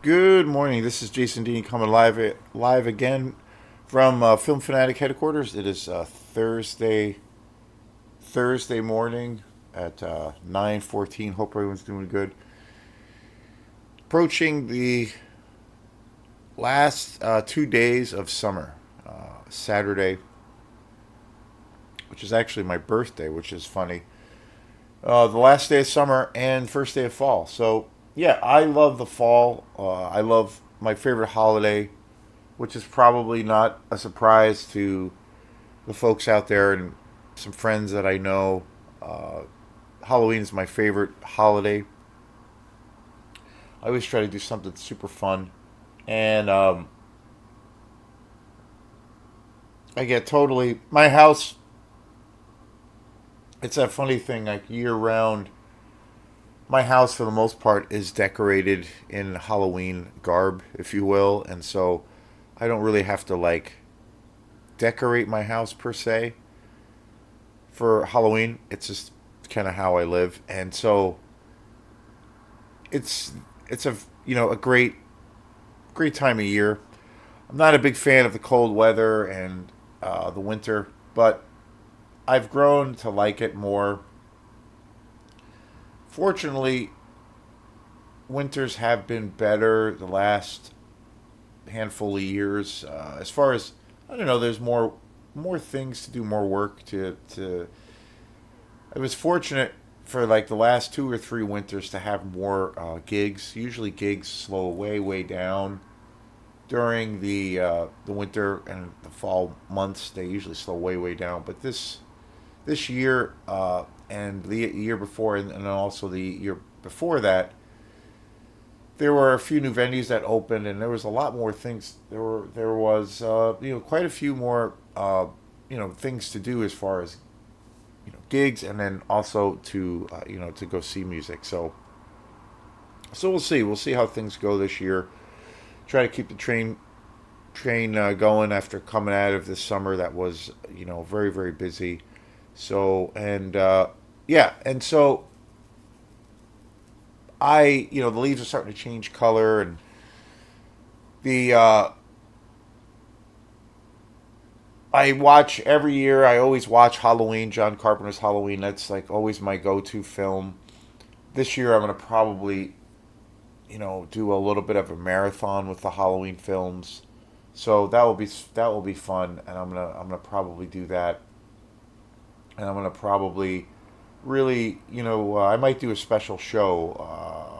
Good morning. This is Jason Dean coming live again from Film Fanatic headquarters. It is Thursday morning at 9:14. Hope everyone's doing good. Approaching the last 2 days of summer. Saturday, which is actually my birthday, which is funny. The last day of summer and first day of fall. So yeah, I love the fall. I love my favorite holiday, which is probably not a surprise to the folks out there and some friends that I know. Uh, Halloween is my favorite holiday. I always try to do something super fun, and I get totally my house. It's a funny thing, like year round. My house, for the most part, is decorated in Halloween garb, if you will, and so I don't really have to like decorate my house per se for Halloween. It's just kind of how I live, and so it's it's a great time of year. I'm not a big fan of the cold weather and the winter, but I've grown to like it more. Fortunately, winters have been better the last handful of years. As far as I don't know, there's more things to do, more work to. I was fortunate for like the last 2 or 3 winters to have more gigs. Usually, gigs slow way down during the winter and the fall months. They usually slow way down. But this year and the year before, and also the year before that, there were a few new venues that opened, and there was a lot more things. There was quite a few more things to do as far as gigs, and then also to go see music. So we'll see how things go this year. Try to keep the train going after coming out of this summer that was very busy. So and yeah, and so the leaves are starting to change color, and the I watch every year. I always watch Halloween, John Carpenter's Halloween. That's like always my go-to film. This year I'm gonna probably do a little bit of a marathon with the Halloween films. So that will be fun, and I'm gonna probably do that, and I'm gonna probably really I might do a special show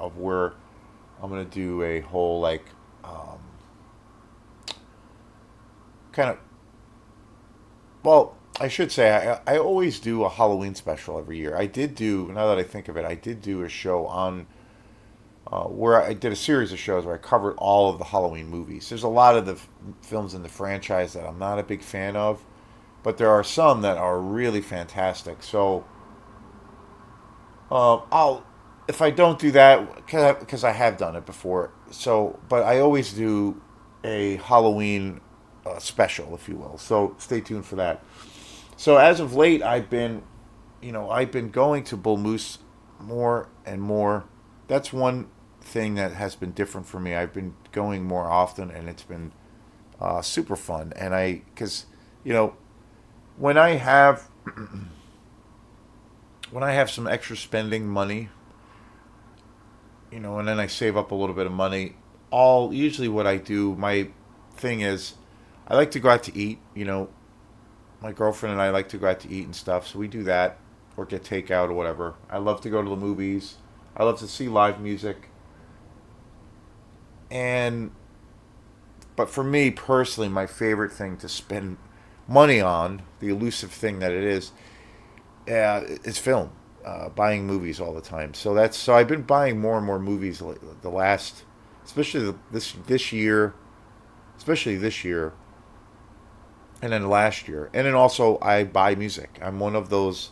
of where I'm gonna do a whole like kind of well, I should say I always do a Halloween special every year. I did do now that I think of it, I did do a show on where I did a series of shows where I covered all of the Halloween movies. There's a lot of the films in the franchise that I'm not a big fan of, but there are some that are really fantastic. So I'll if I don't do that because I have done it before. So, but I always do a Halloween special, if you will. So stay tuned for that. So as of late, I've been going to Bull Moose more and more. That's one thing that has been different for me. I've been going more often, and it's been super fun. And because you know, when I have when I have some extra spending money, and then I save up a little bit of money. All usually what I do, my thing is, I like to go out to eat. My girlfriend and I like to go out to eat and stuff, so we do that or get takeout or whatever. I love to go to the movies. I love to see live music. And but for me personally, my favorite thing to spend money on, the elusive thing that it is film. Buying movies all the time. So I've been buying more and more movies the last, especially especially this year, and then last year, and then also I buy music. I'm one of those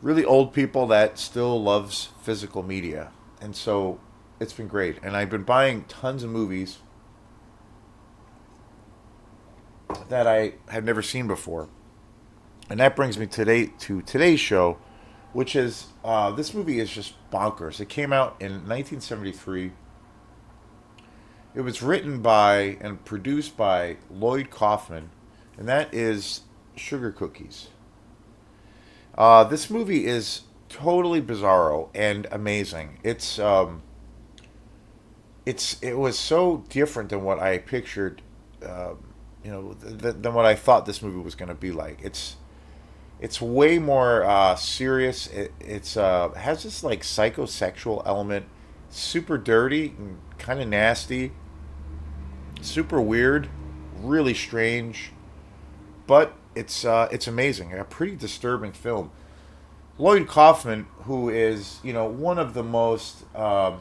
really old people that still loves physical media, and so it's been great. And I've been buying tons of movies that I have never seen before. And that brings me to today's show, which is this movie is just bonkers. It came out in 1973. It was written by and produced by Loyd Kauffman, and that is Sugar Cookies. This movie is totally bizarro and amazing. It was so different than what I pictured, than what I thought this movie was going to be like. It's way more serious. It has this like psychosexual element, super dirty and kind of nasty, super weird, really strange, but it's amazing. A pretty disturbing film. Lloyd Kaufman, who is one of the most, I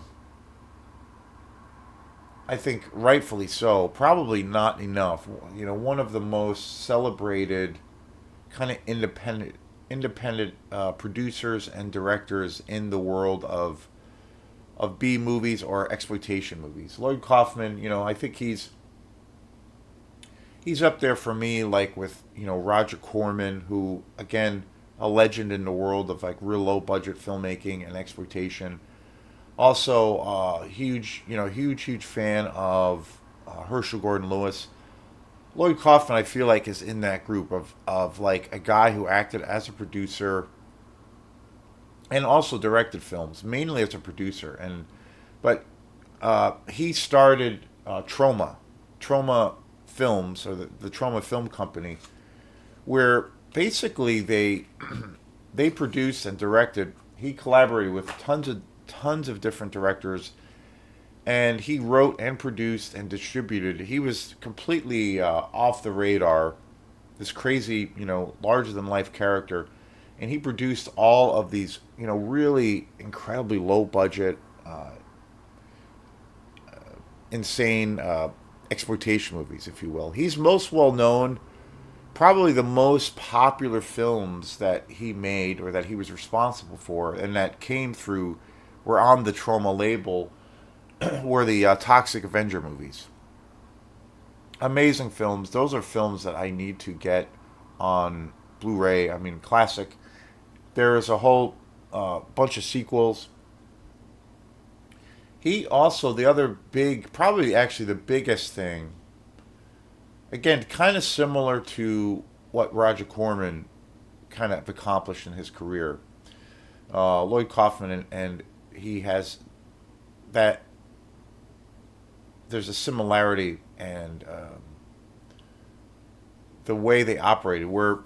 think rightfully so, probably not enough. One of the most celebrated kind of independent producers and directors in the world of B movies or exploitation movies. Lloyd Kaufman, I think he's up there for me, like with Roger Corman, who again a legend in the world of like real low budget filmmaking and exploitation. Also, huge fan of Herschel Gordon Lewis. Lloyd Kaufman, I feel like, is in that group of like a guy who acted as a producer and also directed films, mainly as a producer. But he started Trauma Films, or the Trauma Film Company, where basically they produced and directed. He collaborated with tons of different directors, and he wrote and produced and distributed. He was completely off the radar, this crazy, larger than life character, and he produced all of these, really incredibly low budget, insane exploitation movies, if you will. He's most well known. Probably the most popular films that he made or that he was responsible for and that came through were on the Trauma label were the Toxic Avenger movies. Amazing films. Those are films that I need to get on Blu-ray. I mean, classic. There is a whole bunch of sequels. He also, the other big, probably actually the biggest thing, again, kind of similar to what Roger Corman kind of accomplished in his career. Loyd Kauffman, and he has that. There's a similarity and the way they operated, where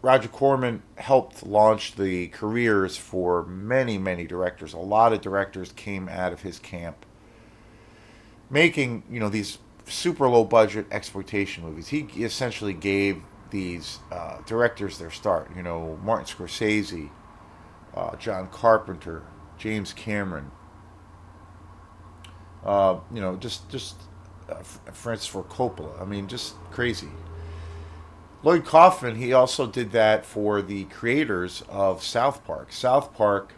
Roger Corman helped launch the careers for many directors. A lot of directors came out of his camp, making these super low budget exploitation movies. He essentially gave these directors their start. Martin Scorsese, John Carpenter, James Cameron. Francis Ford Coppola. I mean, just crazy. Loyd Kauffman, he also did that for the creators of South Park. South Park,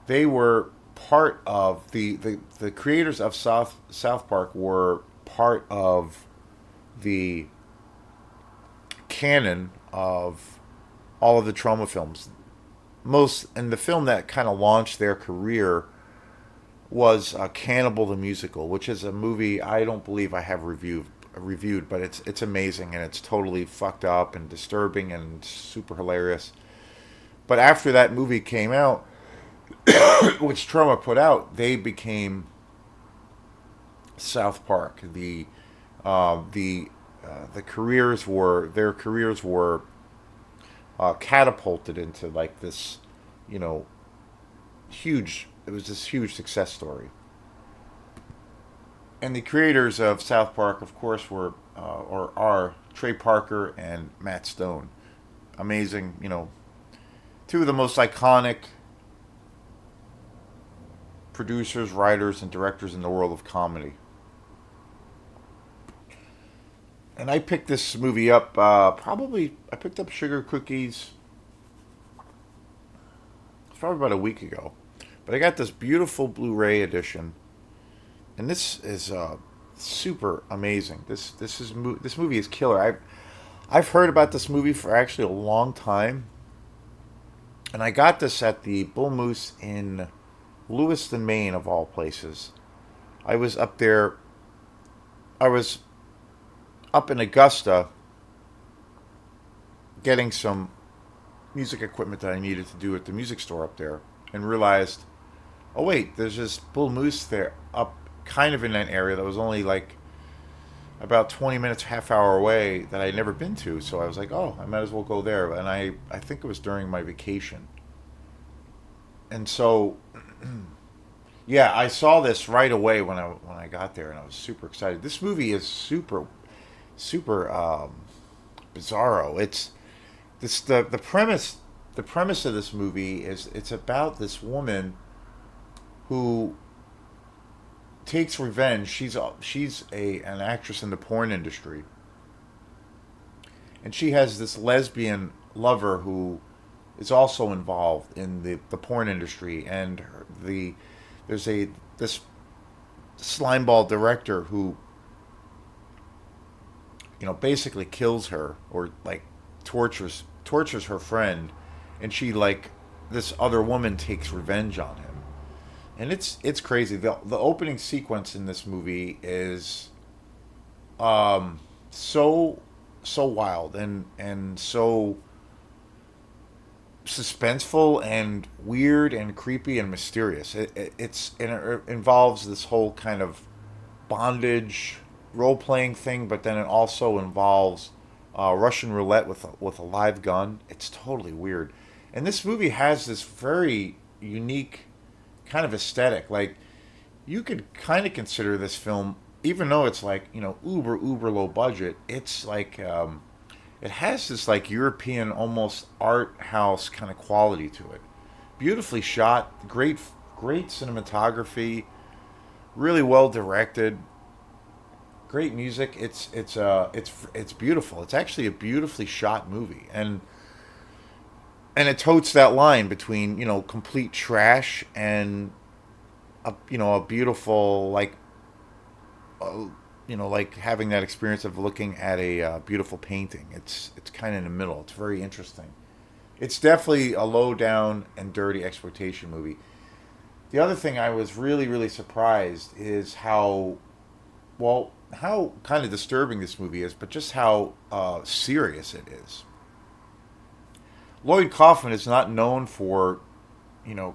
they were part of the creators of South Park were part of the canon of all of the Trauma films. And the film that kind of launched their career was Cannibal the Musical, which is a movie I don't believe I have reviewed, but it's amazing, and it's totally fucked up and disturbing and super hilarious. But after that movie came out, which Trauma put out, they became South Park. Their careers were catapulted into like this, huge. It was this huge success story. And the creators of South Park, of course, were or are Trey Parker and Matt Stone. Amazing, two of the most iconic producers, writers, and directors in the world of comedy. And I picked this movie up, I picked up Sugar Cookies probably about a week ago. But I got this beautiful Blu-ray edition, and this is super amazing. This movie is killer. I've heard about this movie for actually a long time, and I got this at the Bull Moose in Lewiston, Maine, of all places. I was up there. I was up in Augusta getting some music equipment that I needed to do at the music store up there, and realized, oh wait, there's this bull moose there up kind of in that area that was only like about 20 minutes, half hour away that I'd never been to. So I was like, oh, I might as well go there. And I think it was during my vacation. And so, yeah, I saw this right away when I got there, and I was super excited. This movie is super bizarro. It's this the premise of this movie is it's about this woman who takes revenge. She's an actress in the porn industry, and she has this lesbian lover who is also involved in the porn industry. And there's a this slimeball director who basically kills her, or like tortures her friend, and she like this other woman takes revenge on him. And it's crazy. The opening sequence in this movie is so wild and so suspenseful and weird and creepy and mysterious. It involves this whole kind of bondage role playing thing, but then it also involves Russian roulette with a live gun. It's totally weird, and this movie has this very unique kind of aesthetic. Like, you could kind of consider this film, even though it's like uber low budget. It's like it has this like European, almost art house kind of quality to it. Beautifully shot, great cinematography, really well directed, great music. It's beautiful. It's actually a beautifully shot movie, and it totes that line between complete trash and a beautiful, like like having that experience of looking at a beautiful painting. It's kind of in the middle. It's very interesting. It's definitely a low down and dirty exploitation movie. The other thing I was really surprised is how kind of disturbing this movie is, but just how serious it is. Lloyd Kaufman is not known for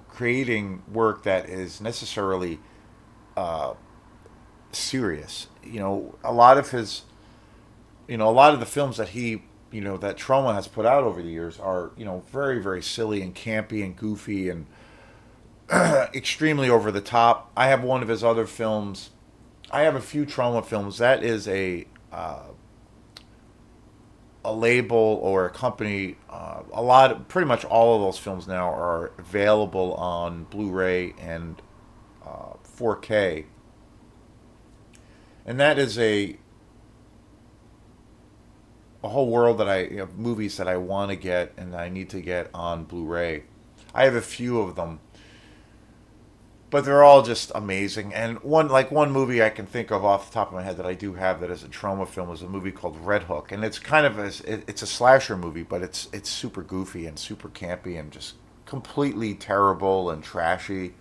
creating work that is necessarily uh, serious. A lot of the films that that Troma has put out over the years are very silly and campy and goofy and extremely over the top. I have one of his other films. I have a few Troma films. That is a label or a company. Pretty much all of those films now are available on Blu-ray and 4K, and that is a whole world that movies that I want to get and that I need to get on Blu-ray. I have a few of them, but they're all just amazing. And one movie I can think of off the top of my head that I do have that is a Trauma film is a movie called Red Hook, and it's kind of it's a slasher movie, but it's super goofy and super campy and just completely terrible and trashy,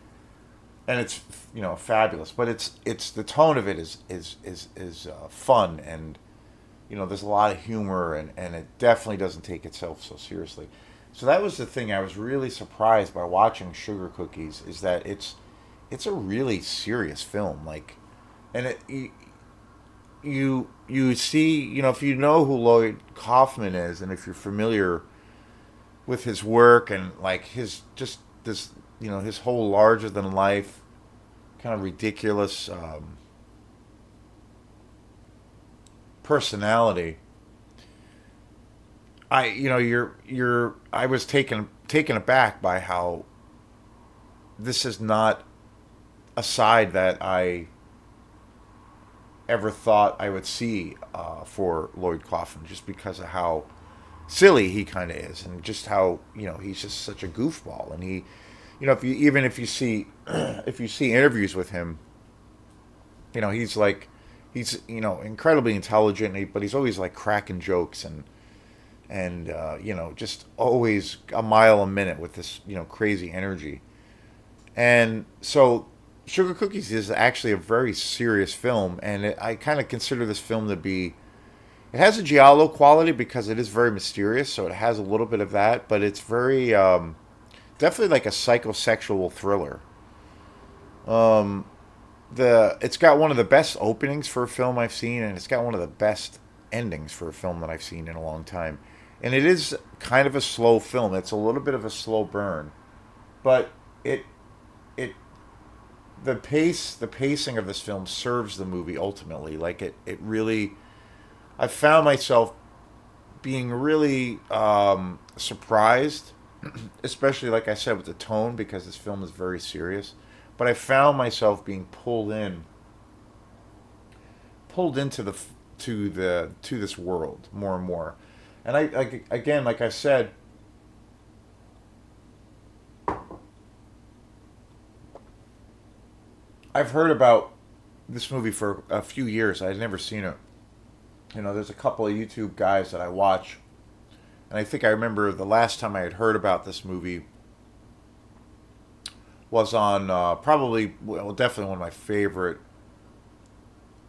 and it's fabulous. But it's the tone of it is fun, and there's a lot of humor, and it definitely doesn't take itself so seriously. So that was the thing I was really surprised by watching Sugar Cookies, is that it's a really serious film. Like, and you see, if you know who Loyd Kauffman is, and if you're familiar with his work, and like his just this his whole larger than life kind of ridiculous personality, I was taken aback by how this is not a side that I ever thought I would see for Lloyd Kaufman, just because of how silly he kind of is, and just how he's just such a goofball. And he, if you see if you see interviews with him, he's like incredibly intelligent, but he's always like cracking jokes, and just always a mile a minute with this crazy energy. And so Sugar Cookies is actually a very serious film, and I kind of consider this film to be. It has a giallo quality because it is very mysterious, so it has a little bit of that, but it's very definitely like a psychosexual thriller. The It's got one of the best openings for a film I've seen, and it's got one of the best endings for a film that I've seen in a long time. And it is kind of a slow film. It's a little bit of a slow burn, but it it the pacing of this film serves the movie ultimately. Like it really. I found myself being really surprised, especially like I said with the tone because this film is very serious. But I found myself being pulled into to this world more and more. And again, like I said, I've heard about this movie for a few years. I had never seen it. There's a couple of YouTube guys that I watch, and I think I remember the last time I had heard about this movie was on probably, well, definitely one of my favorite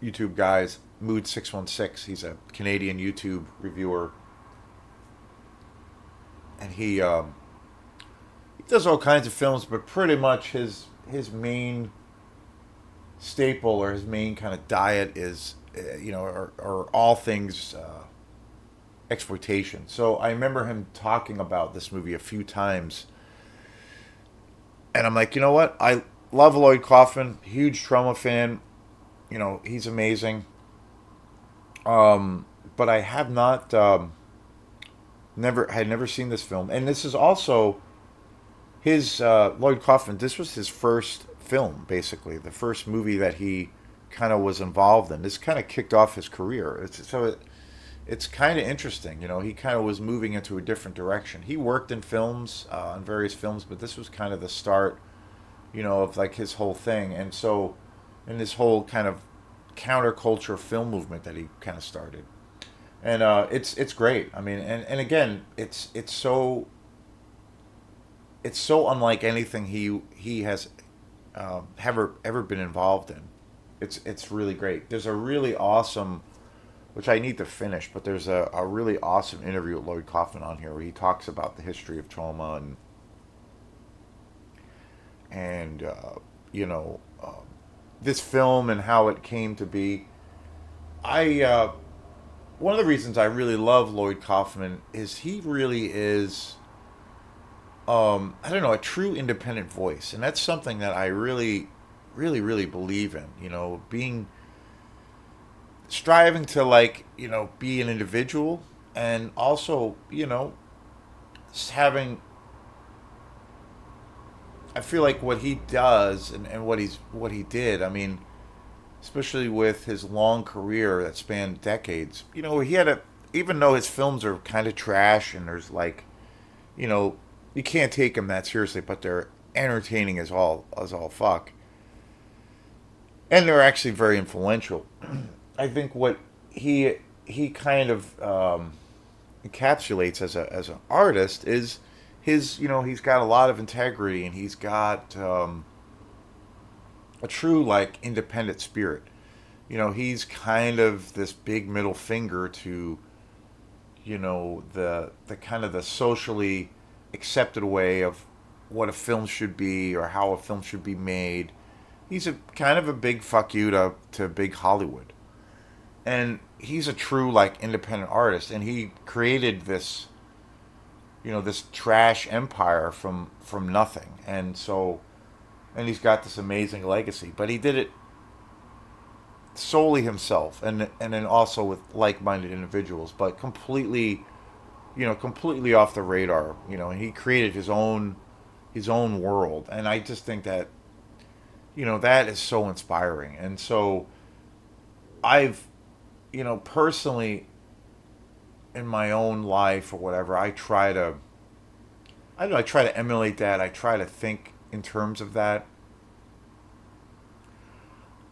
YouTube guys, Mood616. He's a Canadian YouTube reviewer, and he does all kinds of films, but pretty much his main staple or his main kind of diet is are all things exploitation. So I remember him talking about this movie a few times, and I'm like, you know what? I love Lloyd Kaufman, huge Trauma fan. He's amazing. But I have not never had never seen this film, and this is also his Lloyd Kaufman. This was his first film, basically the first movie that he kind of was involved in. This kind of kicked off his career. It's kind of interesting. He kind of was moving into a different direction. He worked in films, in various films, but this was kind of the start, of like his whole thing. And so, in this whole kind of counterculture film movement that he kind of started, and it's great. I mean, and again, it's so unlike anything he has ever been involved in. It's really great. There's a really awesome, which I need to finish, but there's a really awesome interview with Loyd Kauffman on here where he talks about the history of trauma and this film and how it came to be. I One of the reasons I really love Loyd Kaufman is he really is I don't know, a true independent voice, and that's something that I really believe in. Being striving to like be an individual, and also having. I feel like what he does and what he did. I mean, especially with his long career that spanned decades. He had a even though his films are kind of trash and there's like you know, you can't take them that seriously, but they're entertaining as all fuck, and they're actually very influential. I think what he kind of encapsulates as an artist is his he's got a lot of integrity, and he's got a true like independent spirit. He's kind of this big middle finger to the kind of the socially accepted way of what a film should be or how a film should be made. He's a kind of a big fuck you to big Hollywood, and he's a true like independent artist, and he created this trash empire from nothing, and he's got this amazing legacy, but he did it solely himself, and then also with like-minded individuals, but completely off the radar. And he created his own world, and I just think that that is so inspiring. And so I've personally in my own life or whatever, I don't know, I try to emulate that. I try to think in terms of that.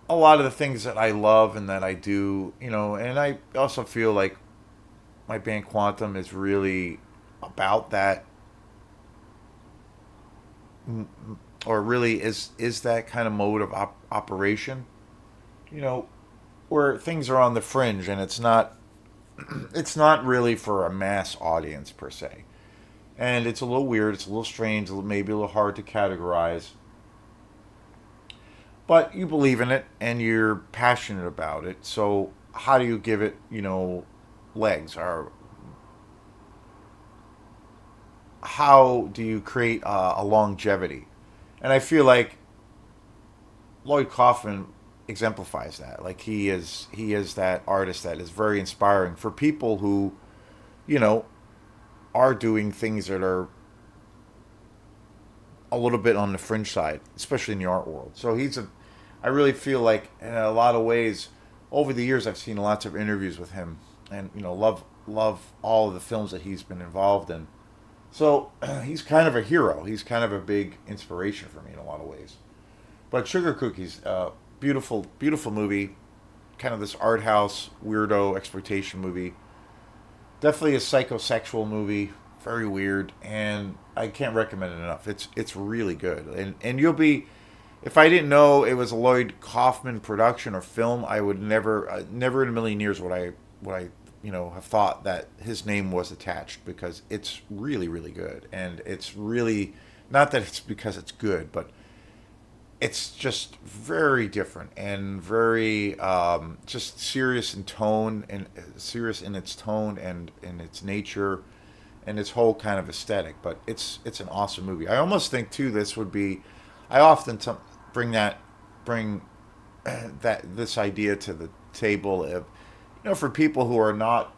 A lot of the things that I love and that I do, and I also feel like my band Quantum is really about that or really is that kind of mode of operation, you know, where things are on the fringe and it's not really for a mass audience per se. And it's a little weird, it's a little strange, maybe a little hard to categorize, but you believe in it and you're passionate about it. So how do you give it, legs? Or how do you create a longevity? And I feel like Lloyd Kaufman exemplifies that. Like he is that artist that is very inspiring for people who, you know, are doing things that are a little bit on the fringe side, especially in the art world. So I really feel like in a lot of ways, over the years I've seen lots of interviews with him, and love all of the films that he's been involved in. So he's kind of a hero. He's kind of a big inspiration for me in a lot of ways. But Sugar Cookies, beautiful, beautiful movie. Kind of this art house weirdo exploitation movie. Definitely a psychosexual movie. Very weird, and I can't recommend it enough. It's really good, and you'll be. If I didn't know it was a Loyd Kauffman production or film, I would never in a million years would I have thought that his name was attached, because it's really really good, and it's really not that it's because it's good, but it's just very different and very just serious in tone, and serious in its tone and in its nature and its whole kind of aesthetic. But it's an awesome movie. I almost think too this would be. I often bring bring that this idea to the table of, for people who are not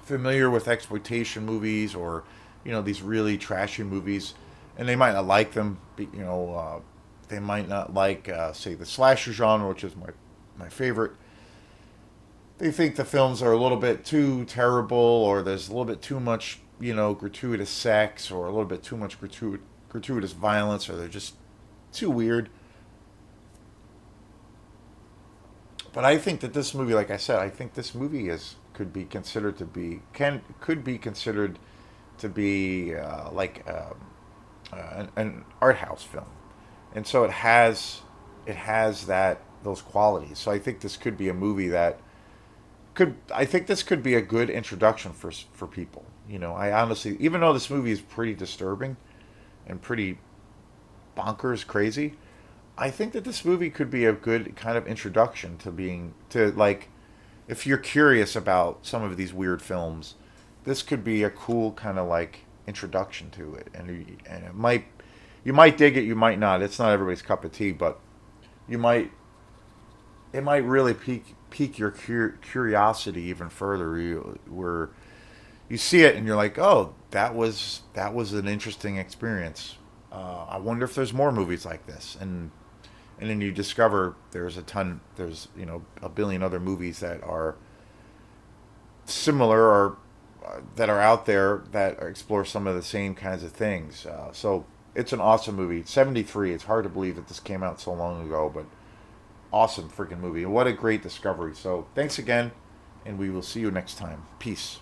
familiar with exploitation movies, or these really trashy movies, and they might not like them. They might not like, say, the slasher genre, which is my favorite. They think the films are a little bit too terrible, or there's a little bit too much, gratuitous sex, or a little bit too much gratuitous violence, or they're just too weird. But I think that this movie, like I said, I think this movie is could be considered to be can could be considered to be like an art house film, and so it has that those qualities. So I think this could be a movie that could I think this could be a good introduction for people. I honestly, even though this movie is pretty disturbing and pretty bonkers crazy, I think that this movie could be a good kind of introduction to being to like if you're curious about some of these weird films, this could be a cool kind of like introduction to it, and it might you might dig it, you might not. It's not everybody's cup of tea, but you might it might really pique your curiosity even further. Where you see it and you're like, oh, that was an interesting experience. I wonder if there's more movies like this, and then you discover there's a billion other movies that are similar, or that are out there that explore some of the same kinds of things. So it's an awesome movie. 73. It's hard to believe that this came out so long ago, but awesome freaking movie. And what a great discovery. So thanks again, and we will see you next time. Peace.